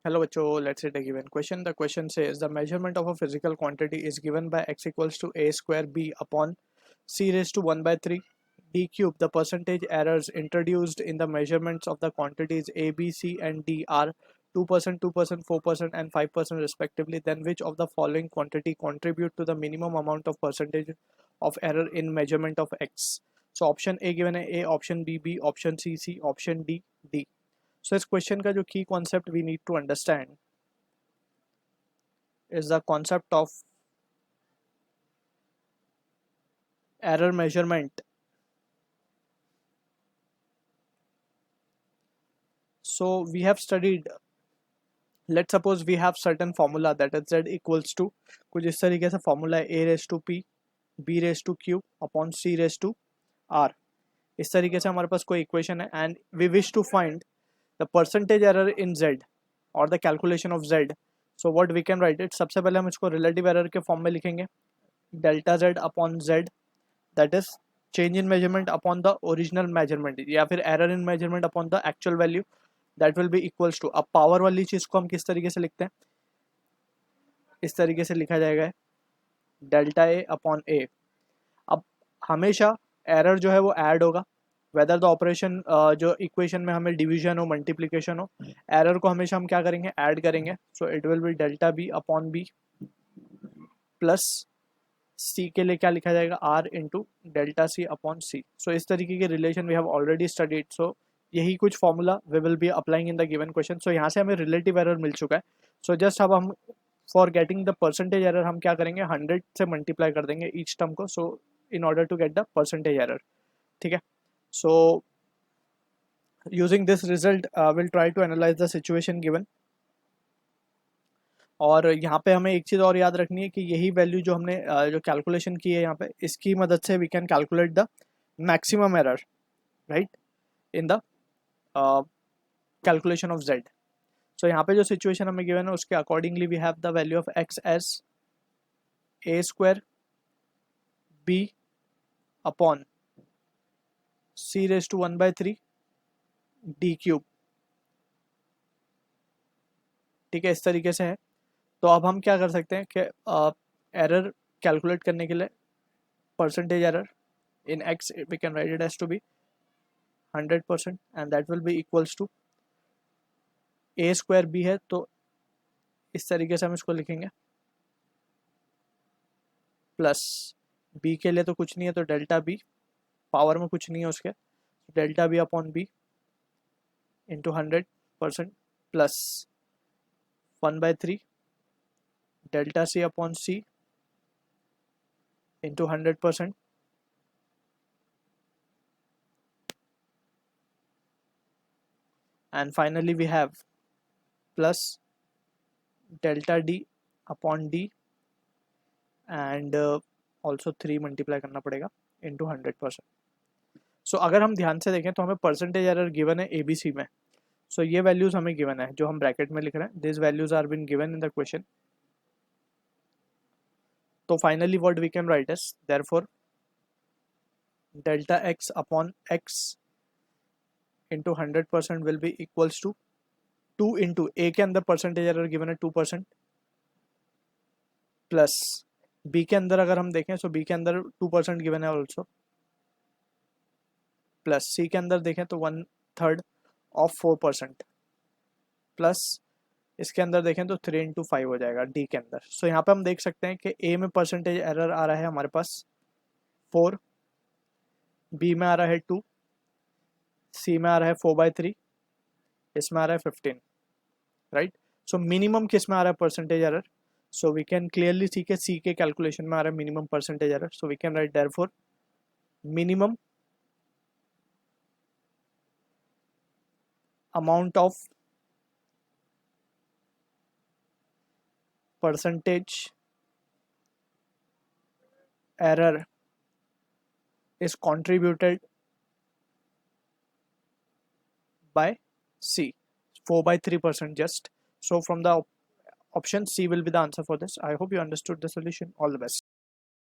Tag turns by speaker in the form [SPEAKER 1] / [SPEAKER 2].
[SPEAKER 1] Hello bachcho, let's take a given question. The question says the measurement of a physical quantity is given by x equals to a square b upon c raised to 1 by 3 d cube. The percentage errors introduced in the measurements of the quantities a, b, c and d are 2%, 2%, 4% and 5% respectively. Then which of the following quantity contribute to the minimum amount of percentage of error in measurement of x? So option A given है A, option B B, option C C, option D D. So इस question का जो की concept we need to understand is the concept of error measurement. So we have studied, let's suppose we have certain formula that is z equals to कुछ इस तरीके से formula है a raised to p b raised to q upon c raised to r. इस तरीके से हमारे पास कोई equation है and we wish to find the percentage error in z or the calculation of z. So what we can write it, सबसे पहले हम इसको relative error के फॉर्म में लिखेंगे delta z upon z, that is change in measurement upon the original measurement या फिर error in measurement upon the actual value, that will be equals to. अब पावर वाली चीज को हम किस तरीके से लिखते हैं, इस तरीके से लिखा जाएगा डेल्टा ए अपॉन ए. अब हमेशा एरर जो है वो ऐड होगा, वेदर द ऑपरेशन जो इक्वेशन में हमें डिवीजन हो मल्टीप्लिकेशन हो, एरर को हमेशा हम क्या करेंगे ऐड करेंगे. So it will be delta B upon B plus C के लिए क्या लिखा जाएगा R into delta C upon C. So इस तरीके के relation we have already studied. So यही कुछ formula we will be applying in the given question. So यहाँ से हमें रिलेटिव एरर मिल चुका है. सो जस्ट अब हम for getting the percentage error हम क्या करेंगे 100 से मल्टीप्लाई कर देंगे ईच टर्म को. So in order to get the percentage error. ठीक है. So using this result will try to analyse the situation given. और यहाँ पे हमें एक चीज़ और याद रखनी है कि यही वैल्यू जो हमने जो कैलकुलेशन की है यहाँ पे, इसकी मदद से we can calculate the maximum error right in the calculation of z. So यहाँ पे जो सिचुएशन हमें गिवन है उसके accordingly we have the value of x as a square b upon c raise to 1 by 3 d cube. ठीक है, इस तरीके से है. तो अब हम क्या कर सकते हैं कि एरर कैलकुलेट करने के लिए percentage error in x we can write it as to be 100% and that will be equals to a square b है तो इस तरीके से हम इसको लिखेंगे प्लस b के लिए तो कुछ नहीं है तो डेल्टा b, पावर में कुछ नहीं है उसके, delta b upon b into 100% plus 1 by 3 delta c upon c into 100%. And finally we have plus delta d upon d and also 3 multiply करना पड़ेगा इंटू 100%. सो अगर हम ध्यान से देखें तो हमें परसेंटेज एरर गिवन है ABC में. सो ये वैल्यूज हमें गिवन है जो हम ब्रैकेट में लिख रहे हैं, this values are been given in the question. तो finally what we can write is therefore delta x upon x into 100% will be equals to 2 into a के अंदर परसेंटेज एरर गिवन है 2% प्लस b के अंदर अगर हम देखें तो b के अंदर 2% गिवन है ऑल्सो, प्लस c के अंदर देखें तो 1/3 ऑफ 4% प्लस इसके अंदर देखें तो 3 इंटू 5 हो जाएगा d के अंदर. सो यहाँ पे हम देख सकते हैं कि a में परसेंटेज एरर आ रहा है हमारे पास 4, b में आ रहा है 2, c में आ रहा है 4/3, इसमें आ रहा है 15 राइट. सो मिनिमम किस में आ रहा है percentage error, so we can clearly see के c के कैलकुलेशन में आ रहा है minimum percentage error. So we can write therefore minimum amount of percentage error is contributed by C, 4/3% just. So from the option C will be the answer for this. I hope you understood the solution. All the best.